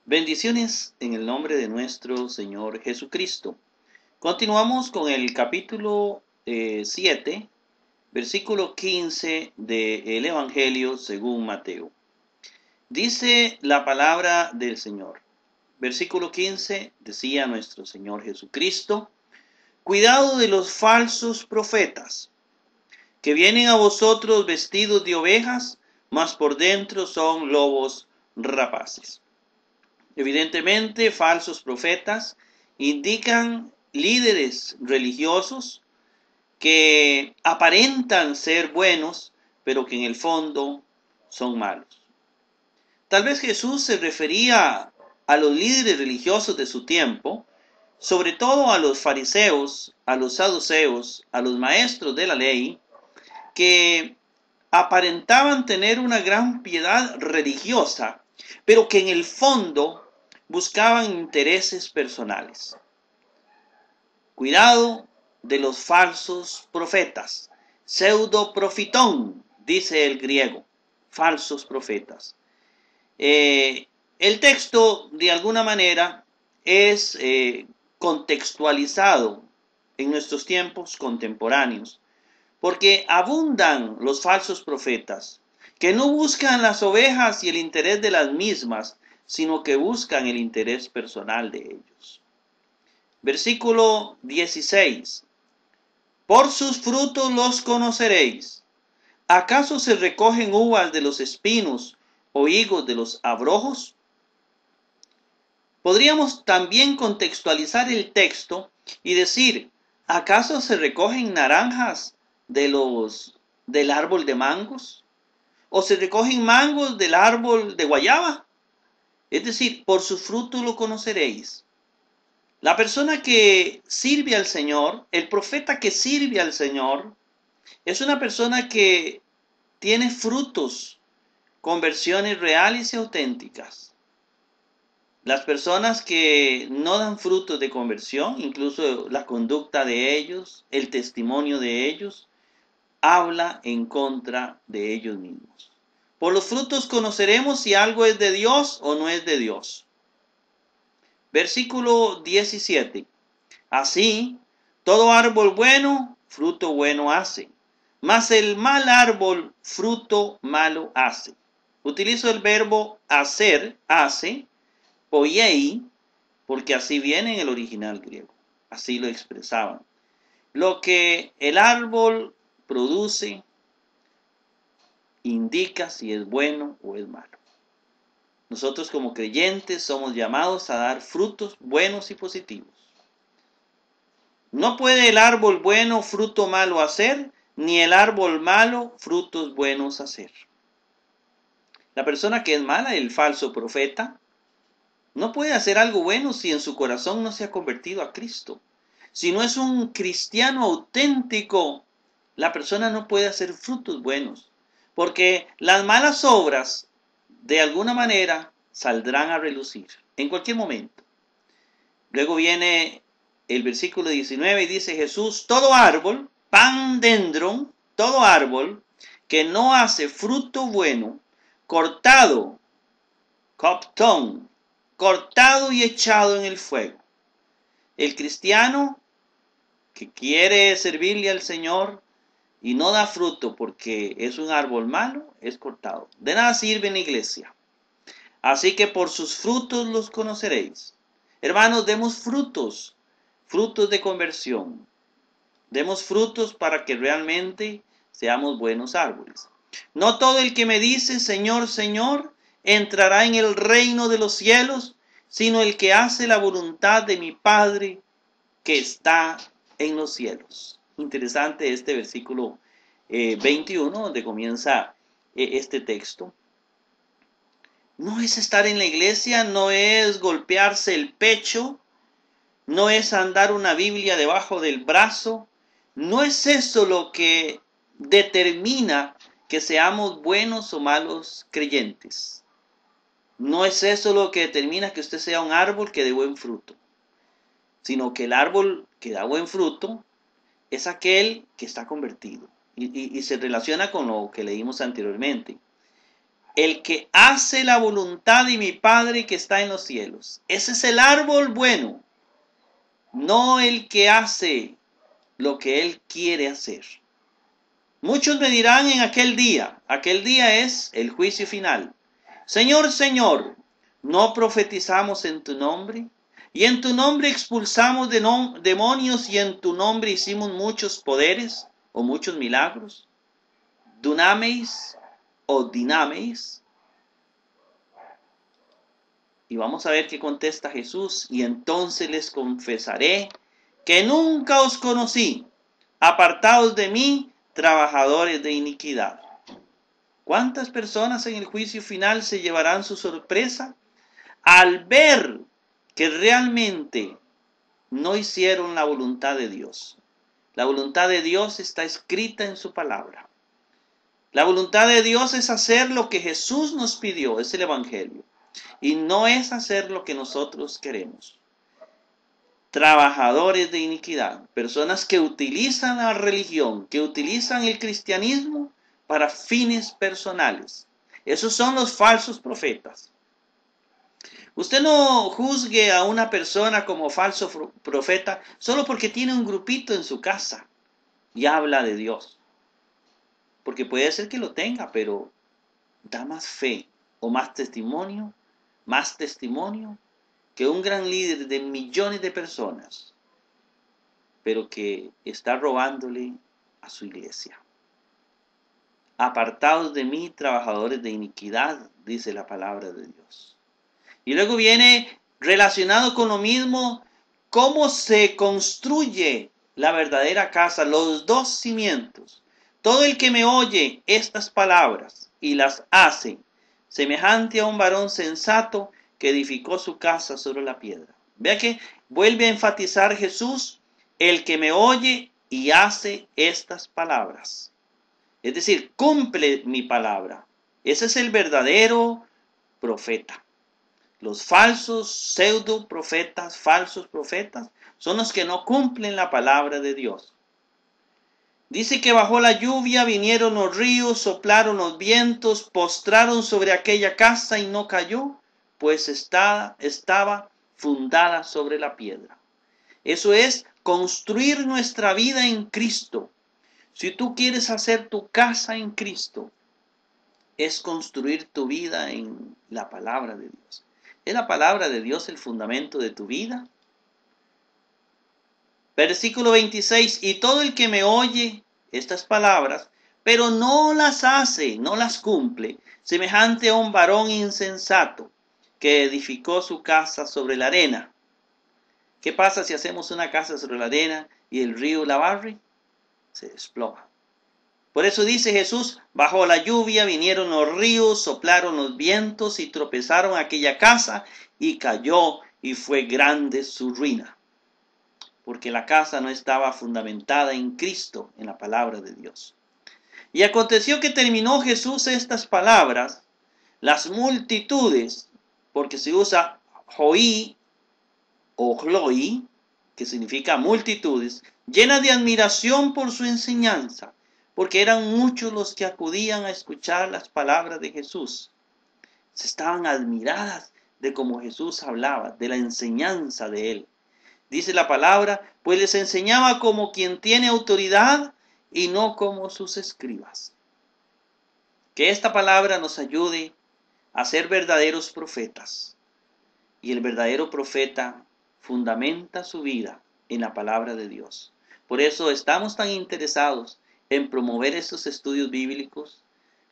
Bendiciones en el nombre de nuestro Señor Jesucristo. Continuamos con el capítulo 7, versículo 15 del Evangelio según Mateo. Dice la palabra del Señor. Versículo 15 decía nuestro Señor Jesucristo: cuidado de los falsos profetas, que vienen a vosotros vestidos de ovejas, mas por dentro son lobos rapaces. Evidentemente, falsos profetas indican líderes religiosos que aparentan ser buenos, pero que en el fondo son malos. Tal vez Jesús se refería a los líderes religiosos de su tiempo, sobre todo a los fariseos, a los saduceos, a los maestros de la ley, que aparentaban tener una gran piedad religiosa, pero que en el fondo buscaban intereses personales. Cuidado de los falsos profetas, pseudoprofitón, dice el griego, falsos profetas. El texto, de alguna manera, es contextualizado en nuestros tiempos contemporáneos, porque abundan los falsos profetas, que no buscan las ovejas y el interés de las mismas, sino que buscan el interés personal de ellos. Versículo 16. Por sus frutos los conoceréis. ¿Acaso se recogen uvas de los espinos o higos de los abrojos? Podríamos también contextualizar el texto y decir: ¿acaso se recogen naranjas del árbol de mangos? ¿O se recogen mangos del árbol de guayaba? Es decir, por sus frutos lo conoceréis. La persona que sirve al Señor, el profeta que sirve al Señor, es una persona que tiene frutos, conversiones reales y auténticas. Las personas que no dan frutos de conversión, incluso la conducta de ellos, el testimonio de ellos, habla en contra de ellos mismos. Por los frutos conoceremos si algo es de Dios o no es de Dios. Versículo 17. Así, todo árbol bueno, fruto bueno hace, mas el mal árbol, fruto malo hace. Utilizo el verbo hacer, hace, poiei, porque así viene en el original griego. Así lo expresaban. Lo que el árbol produce indica si es bueno o es malo. Nosotros como creyentes somos llamados a dar frutos buenos y positivos. No puede el árbol bueno fruto malo hacer, ni el árbol malo frutos buenos hacer. La persona que es mala, el falso profeta, no puede hacer algo bueno si en su corazón no se ha convertido a Cristo. Si no es un cristiano auténtico, la persona no puede hacer frutos buenos, porque las malas obras de alguna manera saldrán a relucir en cualquier momento. Luego viene el versículo 19 y dice Jesús: todo árbol, pandendron, todo árbol que no hace fruto bueno, cortado, coptón, cortado y echado en el fuego. El cristiano que quiere servirle al Señor y no da fruto porque es un árbol malo, es cortado. De nada sirve en la iglesia. Así que por sus frutos los conoceréis. Hermanos, demos frutos, frutos de conversión. Demos frutos para que realmente seamos buenos árboles. No todo el que me dice Señor, Señor, entrará en el reino de los cielos, sino el que hace la voluntad de mi Padre que está en los cielos. Interesante este versículo 21, donde comienza este texto. No es estar en la iglesia, no es golpearse el pecho, no es andar una Biblia debajo del brazo, no es eso lo que determina que seamos buenos o malos creyentes. No es eso lo que determina que usted sea un árbol que dé buen fruto. sino que el árbol que da buen fruto es aquel que está convertido. Y se relaciona con lo que leímos anteriormente. El que hace la voluntad de mi Padre que está en los cielos. Ese es el árbol bueno, no el que hace lo que él quiere hacer. Muchos me dirán en aquel día es el juicio final. Señor, Señor, ¿no profetizamos en tu nombre? Y en tu nombre expulsamos demonios y en tu nombre hicimos muchos poderes o muchos milagros. Dunameis o dinameis. Y vamos a ver qué contesta Jesús. Y entonces les confesaré que nunca os conocí. Apartaos de mí, trabajadores de iniquidad. ¿Cuántas personas en el juicio final se llevarán su sorpresa al ver que realmente no hicieron la voluntad de Dios? La voluntad de Dios está escrita en su palabra. La voluntad de Dios es hacer lo que Jesús nos pidió, es el Evangelio. Y no es hacer lo que nosotros queremos. Trabajadores de iniquidad, personas que utilizan la religión, que utilizan el cristianismo para fines personales. Esos son los falsos profetas. Usted no juzgue a una persona como falso profeta solo porque tiene un grupito en su casa y habla de Dios. Porque puede ser que lo tenga, pero da más fe o más testimonio que un gran líder de millones de personas, pero que está robándole a su iglesia. Apartados de mí, trabajadores de iniquidad, dice la palabra de Dios. Y luego viene relacionado con lo mismo, cómo se construye la verdadera casa, los dos cimientos. Todo el que me oye estas palabras y las hace, semejante a un varón sensato que edificó su casa sobre la piedra. Vea que vuelve a enfatizar Jesús, el que me oye y hace estas palabras. Es decir, cumple mi palabra. Ese es el verdadero profeta. Los falsos pseudo profetas, falsos profetas, son los que no cumplen la palabra de Dios. Dice que bajó la lluvia, vinieron los ríos, soplaron los vientos, postraron sobre aquella casa y no cayó, pues estaba fundada sobre la piedra. Eso es construir nuestra vida en Cristo. Si tú quieres hacer tu casa en Cristo, es construir tu vida en la palabra de Dios. ¿Es la palabra de Dios el fundamento de tu vida? Versículo 26, y todo el que me oye estas palabras, pero no las hace, no las cumple, semejante a un varón insensato que edificó su casa sobre la arena. ¿Qué pasa si hacemos una casa sobre la arena y el río la barre? Se desploma. Por eso dice Jesús, bajó la lluvia, vinieron los ríos, soplaron los vientos y tropezaron aquella casa y cayó y fue grande su ruina. Porque la casa no estaba fundamentada en Cristo, en la palabra de Dios. Y aconteció que terminó Jesús estas palabras, las multitudes, porque se usa joí o gloi, que significa multitudes, llenas de admiración por su enseñanza, porque eran muchos los que acudían a escuchar las palabras de Jesús. Se estaban admiradas de cómo Jesús hablaba, de la enseñanza de él. Dice la palabra, pues les enseñaba como quien tiene autoridad y no como sus escribas. Que esta palabra nos ayude a ser verdaderos profetas. Y el verdadero profeta fundamenta su vida en la palabra de Dios. Por eso estamos tan interesados en promover estos estudios bíblicos,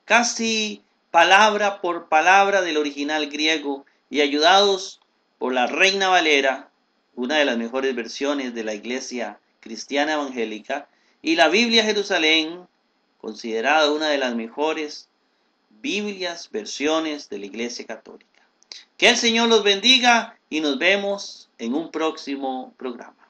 casi palabra por palabra del original griego y ayudados por la Reina Valera, una de las mejores versiones de la Iglesia Cristiana Evangélica, y la Biblia Jerusalén, considerada una de las mejores Biblias, versiones de la Iglesia Católica. Que el Señor los bendiga y nos vemos en un próximo programa.